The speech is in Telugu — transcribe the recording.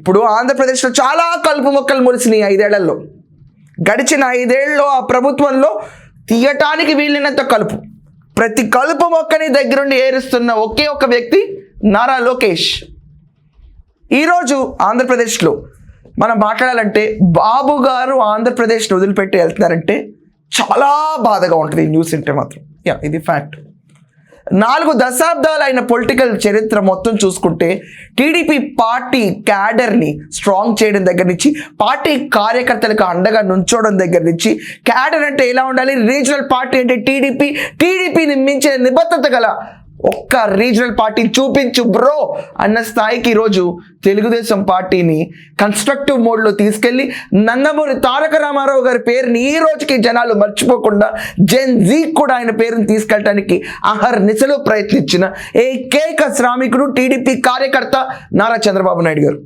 ఇప్పుడు ఆంధ్రప్రదేశ్లో చాలా కలుపు మొక్కలు మొలిసినాయి 5 ఏళ్లలో. గడిచిన 5 ఏళ్ళలో ఆ ప్రభుత్వంలో తీయటానికి వీలైనంత కలుపు, ప్రతి కలుపు మొక్కని దగ్గరుండి ఏరుస్తున్న ఒకే ఒక వ్యక్తి నారా లోకేష్. ఈరోజు ఆంధ్రప్రదేశ్లో మనం మాట్లాడాలంటే బాబు గారు ఆంధ్రప్రదేశ్ని వదిలిపెట్టి వెళ్తున్నారంటే చాలా బాధగా ఉంటుంది ఈ న్యూస్ వింటే మాత్రం. ఇది ఫ్యాక్ట్. 4 దశాబ్దాలైన పొలిటికల్ చరిత్ర మొత్తం చూసుకుంటే టీడీపీ పార్టీ క్యాడర్ని స్ట్రాంగ్ చేయడం దగ్గర నుంచి, పార్టీ కార్యకర్తలకు అండగా నుంచోవడం దగ్గర నుంచి, క్యాడర్ అంటే ఎలా ఉండాలి, రీజనల్ పార్టీ అంటే టీడీపీని మించిన నిబద్ధత గల ఒక్క రీజనల్ పార్టీ చూపించు బ్రో అన్న స్థాయికి ఈరోజు తెలుగుదేశం పార్టీని కన్స్ట్రక్టివ్ మోడ్లో తీసుకెళ్ళి నందమూరి తారక రామారావు గారి పేరుని ఈ రోజుకి జనాలు మర్చిపోకుండా జెన్ జీ కూడా ఆయన పేరుని తీసుకెళ్ళడానికి అహర్నిశలు ప్రయత్నించిన ఏకైక శ్రామికుడు టీడీపీ కార్యకర్త నారా చంద్రబాబు నాయుడు గారు.